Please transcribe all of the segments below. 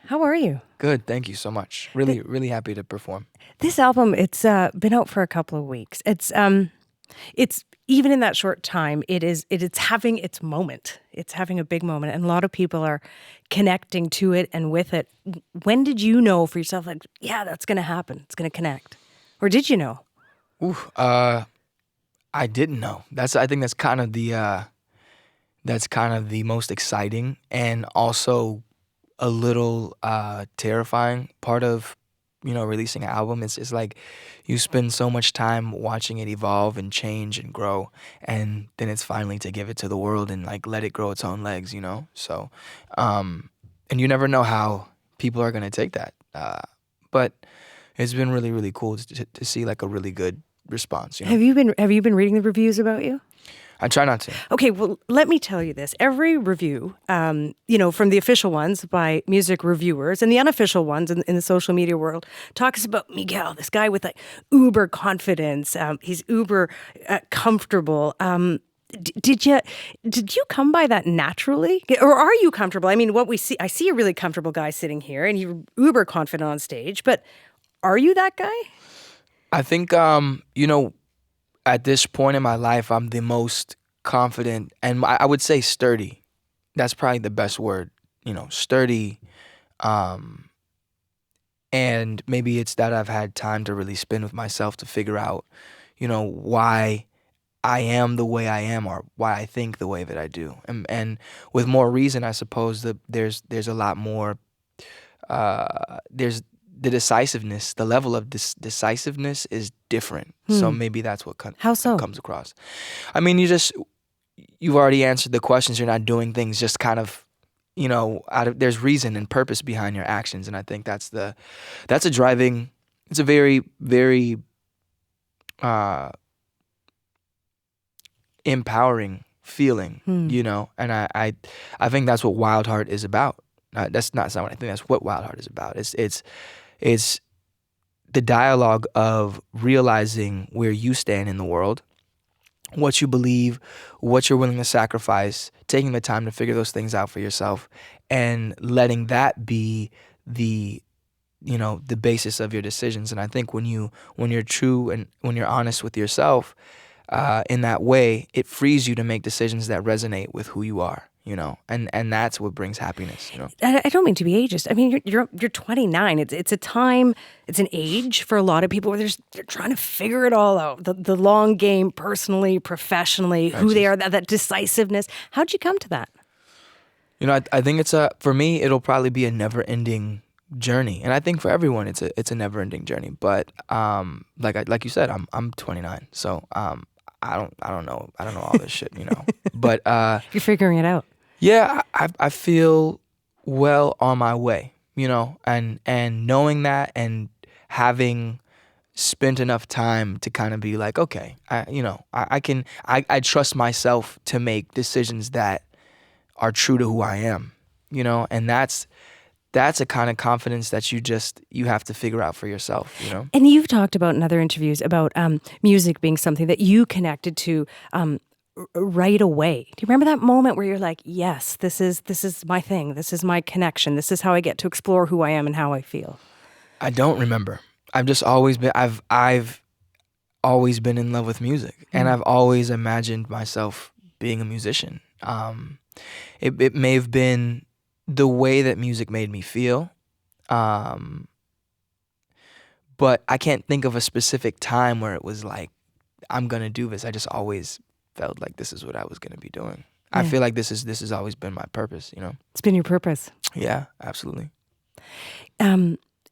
How are you? Good, thank you so much. Really happy to perform. This album, it's been out for a couple of weeks. It's even in that short time, it's having its moment. It's having a big moment, and a lot of people are connecting to it and with it. When did you know for yourself, like, yeah, that's going to happen? It's going to connect, or did you know? Ooh, I didn't know. I think that's kind of the most exciting and also a little terrifying part of releasing an album. It's like you spend so much time watching it evolve and change and grow, and then it's finally to give it to the world and like let it grow its own legs. So and you never know how people are gonna take that. But it's been really cool to see like a really good response. Have you been reading the reviews about you? I try not to. Okay, well, let me tell you this. Every review, from the official ones by music reviewers and the unofficial ones in the social media world, talks about Miguel, this guy with like uber confidence. He's uber comfortable. Did you come by that naturally, or are you comfortable? I mean, I see a really comfortable guy sitting here, and you're uber confident on stage. But are you that guy? I think at this point in my life, I'm the most confident and I would say sturdy. That's probably the best word, sturdy. And maybe it's that I've had time to really spend with myself to figure out, why I am the way I am or why I think the way that I do. And with more reason, I suppose that there's a lot more, there's the decisiveness, the level of decisiveness is different. So maybe that's what How so? comes across. I mean, you've already answered the questions. You're not doing things just kind of, there's reason and purpose behind your actions. And I think it's a very, very empowering feeling, and I think that's what Wildheart is about. That's not what I think. That's what Wildheart is about. It's the dialogue of realizing where you stand in the world, what you believe, what you're willing to sacrifice, taking the time to figure those things out for yourself, and letting that be the basis of your decisions. And I think when you're true and when you're honest with yourself, in that way, it frees you to make decisions that resonate with who you are. And that's what brings happiness. I don't mean to be ageist. I mean, you're 29. It's a time, it's an age for a lot of people where they're trying to figure it all out. The long game, personally, professionally, who they are, that decisiveness. How'd you come to that? I think for me, it'll probably be a never-ending journey, and I think for everyone, it's a never-ending journey. But like you said, I'm 29, so I don't know all this shit, But you're figuring it out. Yeah, I feel well on my way, and knowing that and having spent enough time to kind of be like, okay, I trust myself to make decisions that are true to who I am, and that's a kind of confidence that you have to figure out for yourself, And you've talked about in other interviews about music being something that you connected to right away. Do you remember that moment where you're like, yes, this is my thing. This is my connection. This is how I get to explore who I am and how I feel? I don't remember. I've always been in love with music, and I've always imagined myself being a musician. It may have been the way that music made me feel, but I can't think of a specific time where it was like, I'm gonna do this. I just always felt like this is what I was gonna be doing. Yeah. I feel like this has always been my purpose. It's been your purpose. Yeah, absolutely.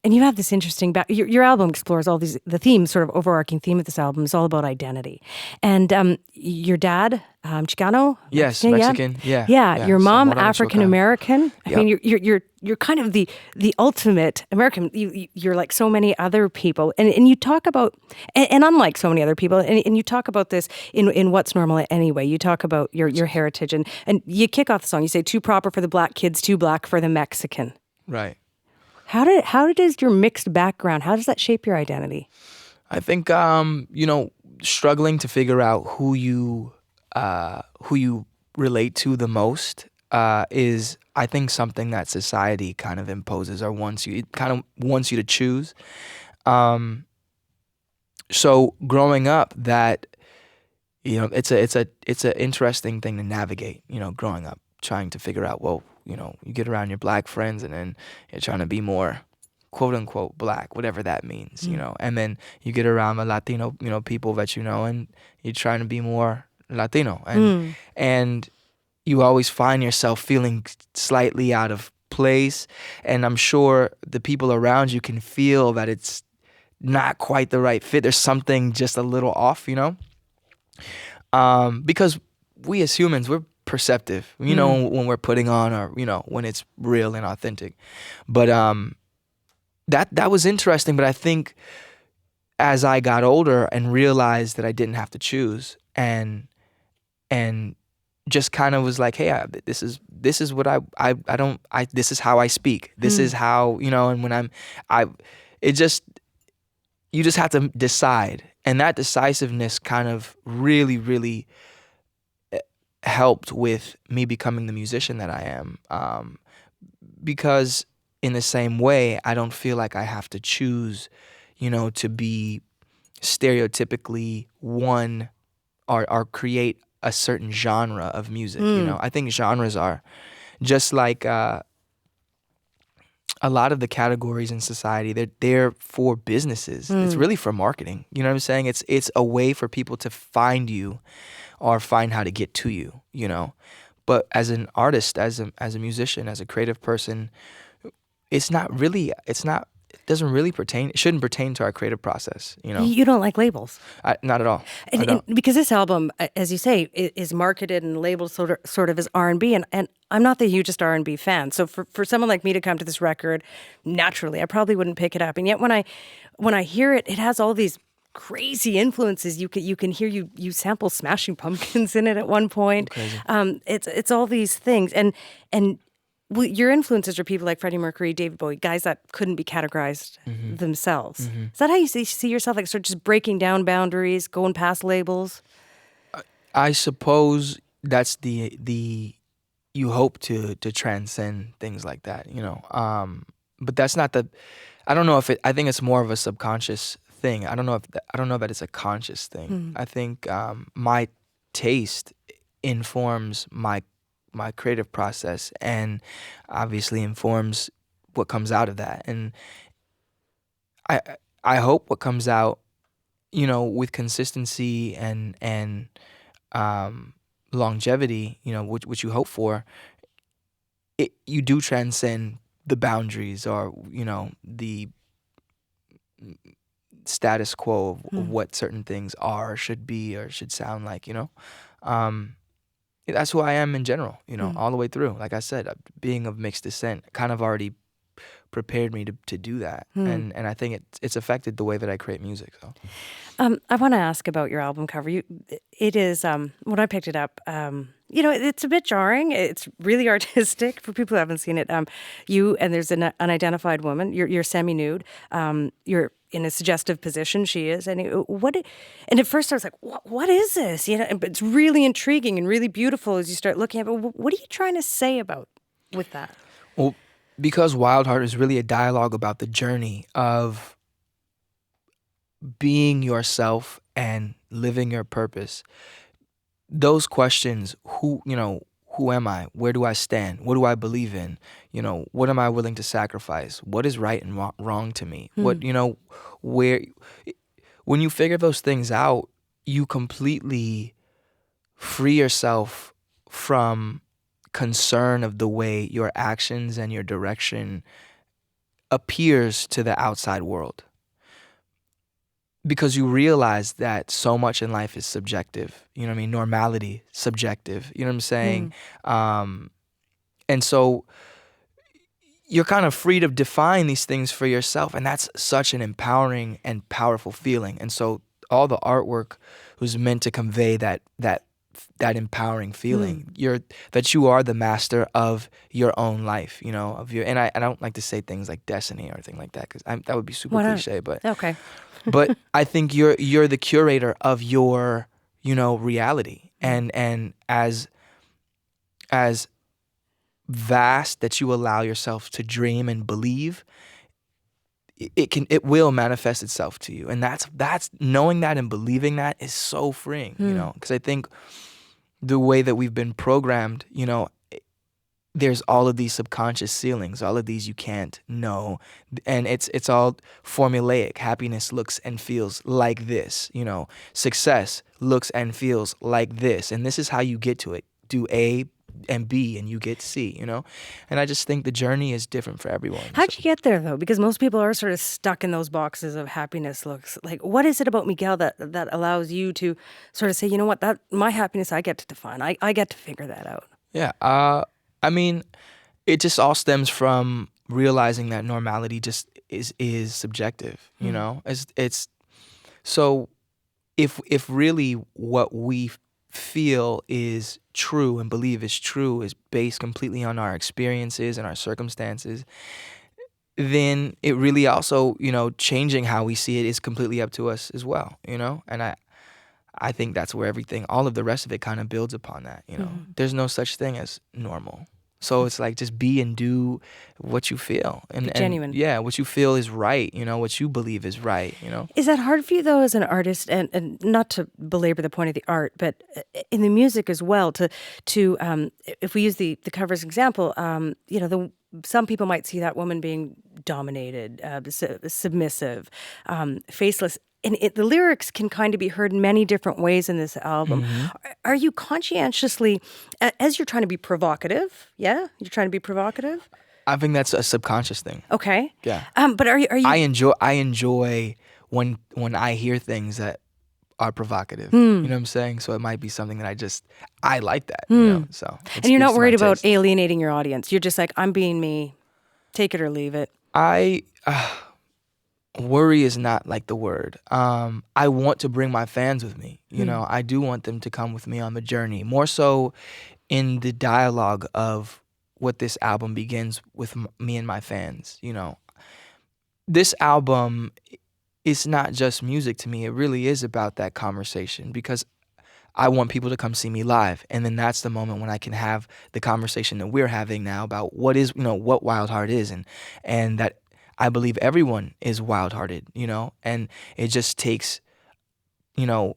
And you have this interesting your album explores all the themes, sort of overarching theme of this album is all about identity. And your dad, Chicano? Yes, Mexican. Yeah. Your mom, African American. I mean, you're kind of the ultimate American. You're like so many other people, and you talk about and unlike so many other people, and you talk about this in What's Normal Anyway. You talk about your heritage, and you kick off the song. You say, "Too proper for the black kids, too black for the Mexican." Right. How does your mixed background, how does that shape your identity? I think struggling to figure out who you relate to the most is, I think, something that society kind of imposes or kind of wants you to choose. So growing up, that, it's an interesting thing to navigate. Growing up, trying to figure out, well, you get around your black friends, and then you're trying to be more quote unquote black, whatever that means, and then you get around the Latino, people that and you're trying to be more Latino, and you always find yourself feeling slightly out of place, and I'm sure the people around you can feel that it's not quite the right fit. There's something just a little off, because we as humans, we're perceptive, when we're putting on, or when it's real and authentic. But that was interesting. But I think as I got older and realized that I didn't have to choose, and just kind of was like, hey, this is what this is how I speak. This is how, and when you just have to decide. And that decisiveness kind of really, really helped with me becoming the musician that I am. Because in the same way, I don't feel like I have to choose, to be stereotypically one, or create a certain genre of music. I think genres are just like a lot of the categories in society. They're there for businesses. It's really for marketing. You know what I'm saying? It's a way for people to find you or find how to get to you. But as an artist, as a musician, as a creative person, it doesn't really pertain. It shouldn't pertain to our creative process. You don't like labels. Not at all. And because this album, as you say, is marketed and labeled sort of as R&B, and I'm not the hugest R&B fan. So for someone like me to come to this record, naturally, I probably wouldn't pick it up. And yet when I hear it, it has all these crazy influences. You can hear you sample Smashing Pumpkins in it at one point. It's all these things, and your influences are people like Freddie Mercury, David Bowie, guys that couldn't be categorized themselves. Is that how you see yourself? Like, sort of just breaking down boundaries, going past labels? I suppose that's the you hope to transcend things like that, but that's not I don't know if I think it's more of a subconscious thing. I don't know that it's a conscious thing. I think my taste informs my creative process, and obviously informs what comes out of that. And I hope what comes out, with consistency and longevity, which you hope for, you do transcend the boundaries, or the status quo of what certain things are, or should be, or should sound like. That's who I am in general, all the way through. Like I said, being of mixed descent kind of already prepared me to do that. And I think it's affected the way that I create music. So, I want to ask about your album cover. It is, when I picked it up, it's a bit jarring. It's really artistic for people who haven't seen it. There's an unidentified woman. You're semi-nude. You're in a suggestive position. She is. And at first I was like, what is this? But it's really intriguing and really beautiful as you start looking at it. But what are you trying to say with that? Well, because Wildheart is really a dialogue about the journey of being yourself and living your purpose. Those questions, who am I? Where do I stand? What do I believe in? What am I willing to sacrifice? What is right and wrong to me? When you figure those things out, you completely free yourself from concern of the way your actions and your direction appears to the outside world. Because you realize that so much in life is subjective. You know what I mean? Normality, subjective. You know what I'm saying? And so you're kind of free to define these things for yourself. And that's such an empowering and powerful feeling. And so all the artwork was meant to convey that empowering feeling. That you are the master of your own life, and I don't like to say things like destiny or anything like that, because that would be super cliche. But okay. But I think you're the curator of your reality, and as vast that you allow yourself to dream and believe, it will manifest itself to you. And that's knowing that and believing that is so freeing, you know, because I think the way that we've been programmed, you know, there's all of these subconscious ceilings, all of these you can't know, and it's all formulaic. Happiness looks and feels like this, you know. Success looks and feels like this, and this is how you get to it. Do A and B, and you get C, you know. And I just think the journey is different for everyone. How'd you get there, though? Because most people are sort of stuck in those boxes of happiness looks. Like, what is it about Miguel that allows you to sort of say, you know what, that my happiness I get to define. I get to figure that out. Yeah. I mean, it just all stems from realizing that normality just is subjective, you know? It's so if really what we feel is true and believe is true is based completely on our experiences and our circumstances, then it really also, you know, changing how we see it is completely up to us as well, you know? And I think that's where everything, all of the rest of it kind of builds upon that, you know? There's no such thing as normal. So it's like just be and do what you feel. And genuine. Yeah, what you feel is right, you know, what you believe is right, you know? Is that hard for you, though, as an artist, and not to belabor the point of the art, but in the music as well, to if we use the cover as an example, you know, some people might see that woman being dominated, submissive, faceless. And the lyrics can kind of be heard in many different ways in this album. Are you conscientiously, as you're trying to be provocative? Yeah, you're trying to be provocative. I think that's a subconscious thing. Okay. Yeah. But are you? I enjoy when I hear things that are provocative. You know what I'm saying? So it might be something that I like that. You know. So And you're not worried about alienating your audience. You're just like, I'm being me. Take it or leave it. Worry is not like the word. I want to bring my fans with me. You know, I do want them to come with me on the journey. More so in the dialogue of what this album begins with me and my fans. You know, this album is not just music to me. It really is about that conversation because I want people to come see me live. And then that's the moment when I can have the conversation that we're having now about what is, you know, what Wildheart is and that I believe everyone is wild-hearted, you know, and it just takes, you know,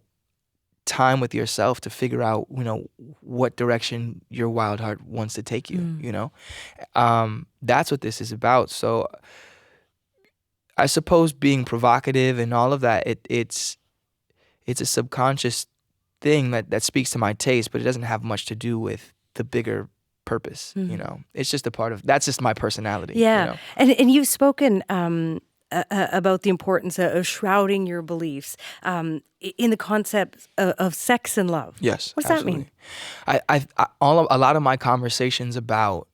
time with yourself to figure out, you know, what direction your wild heart wants to take you, you know. That's what this is about. So I suppose being provocative and all of that, it's a subconscious thing that speaks to my taste, but it doesn't have much to do with the bigger purpose, you know. It's just a part of, that's just my personality. Yeah. You know? And you've spoken about the importance of shrouding your beliefs in the concept of sex and love. Yes. What does absolutely. that mean? A lot of my conversations about,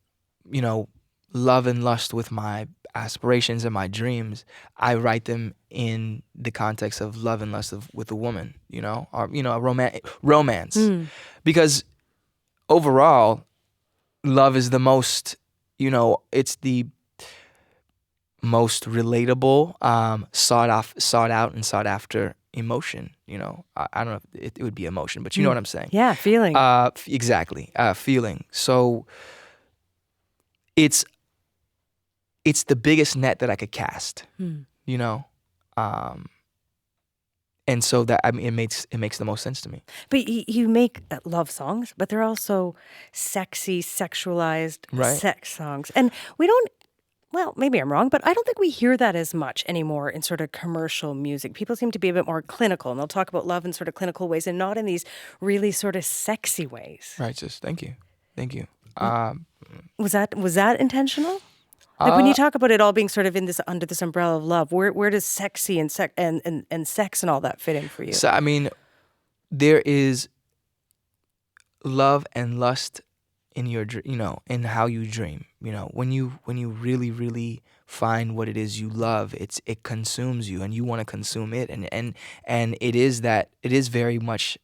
you know, love and lust with my aspirations and my dreams, I write them in the context of love and lust with a woman, you know, or, you know, a romance. Because overall, love is the most, you know, it's the most relatable, sought out and sought after emotion, you know. I don't know if it would be emotion, but you know what I'm saying. Yeah, feeling. Exactly, feeling. So it's the biggest net that I could cast, you know. And so that, I mean, it makes the most sense to me. But you make love songs, but they're also sexy, sexualized sex songs. And we don't, well, maybe I'm wrong, but I don't think we hear that as much anymore in sort of commercial music. People seem to be a bit more clinical, and they'll talk about love in sort of clinical ways and not in these really sort of sexy ways. Righteous. Thank you. Was that intentional? Like when you talk about it all being sort of in this, under this umbrella of love, where does sexy and sex and all that fit in for you? So I mean, there is love and lust in your, you know, in how you dream. You know, when you really, really find what it is you love, it consumes you, and you want to consume it, and it is very much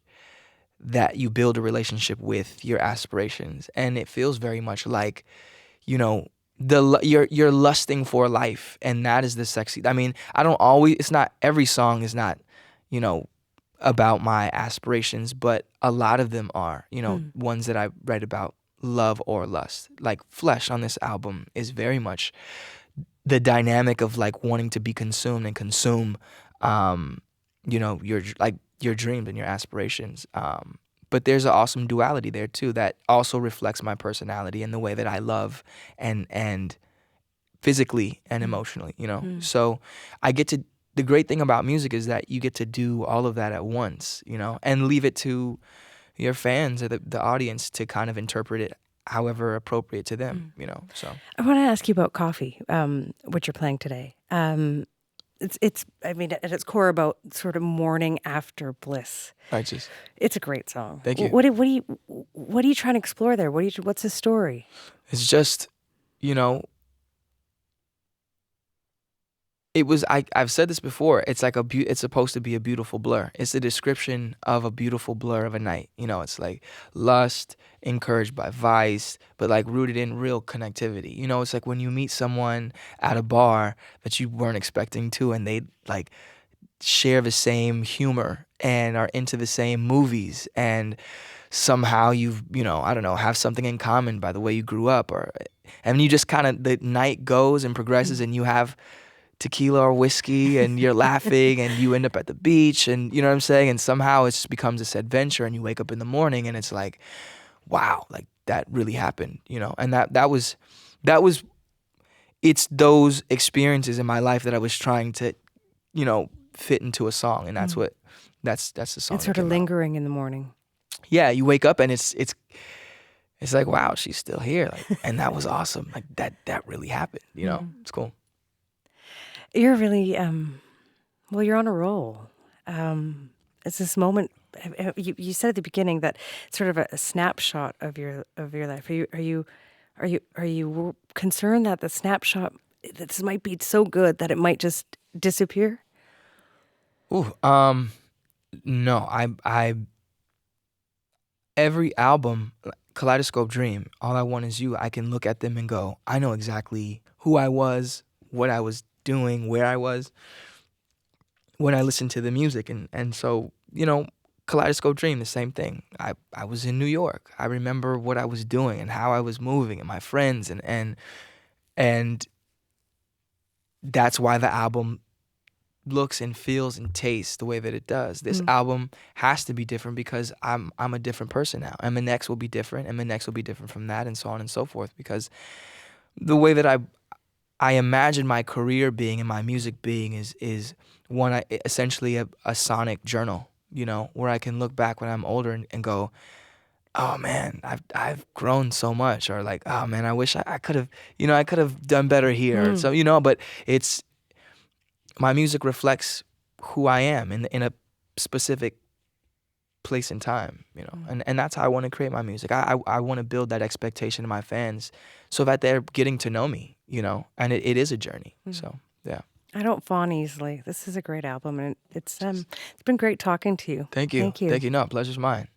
that you build a relationship with your aspirations, and it feels very much like, you know, you're lusting for life, and that is the sexy. I mean, it's not, every song is not, you know, about my aspirations, but a lot of them are, you know, ones that I write about love or lust. Like Flesh on this album is very much the dynamic of like wanting to be consumed and consume, your dreams and your aspirations. But there's an awesome duality there too that also reflects my personality and the way that I love and physically and emotionally, So I get to, the great thing about music is that you get to do all of that at once, and leave it to your fans or the audience to kind of interpret it however appropriate to them, so. I want to ask you about Coffee, what you're playing today. It's I mean, at its core about sort of morning after bliss. Righteous. It's a great song. Thank you. What are you trying to explore there? What's the story? It's just, it was, I've said this before, it's like it's supposed to be a beautiful blur. It's a description of a beautiful blur of a night. It's like lust, encouraged by vice, but like rooted in real connectivity. It's like when you meet someone at a bar that you weren't expecting to, and they like share the same humor and are into the same movies, and somehow you've, I don't know, have something in common by the way you grew up, and you just kind of, the night goes and progresses, and you have tequila or whiskey, and you're laughing, and you end up at the beach, and you know what I'm saying? And somehow it just becomes this adventure, and you wake up in the morning, and it's like, wow, like that really happened, And that was, it's those experiences in my life that I was trying to, fit into a song, and that's that's the song. It's sort of lingering in the morning. Yeah, you wake up and it's like, wow, she's still here, like, and that was awesome. Like that really happened, It's cool. You're really, you're on a roll. It's this moment. You said at the beginning that it's sort of a snapshot of your life. Are you concerned that the snapshot, this might be so good that it might just disappear? Ooh, no. I every album, Kaleidoscope Dream, All I Want Is You, I can look at them and go, I know exactly who I was, what I was doing, where I was when I listened to the music. And so, Kaleidoscope Dream, the same thing. I was in New York. I remember what I was doing and how I was moving and my friends, and that's why the album looks and feels and tastes the way that it does. This album has to be different because I'm a different person now. And my next will be different, and my next will be different from that, and so on and so forth, because the way that I imagine my career being and my music being is one, essentially a sonic journal, where I can look back when I'm older and go, oh man, I've grown so much, or like, oh man, I wish I could have, I could have done better here. So, but it's, my music reflects who I am in a specific place and time, and that's how I want to create my music. I want to build that expectation in my fans so that they're getting to know me, and it is a journey. So, yeah. I don't fawn easily. This is a great album, and it's been great talking to you. Thank you. Thank you. Thank you. No, pleasure's mine.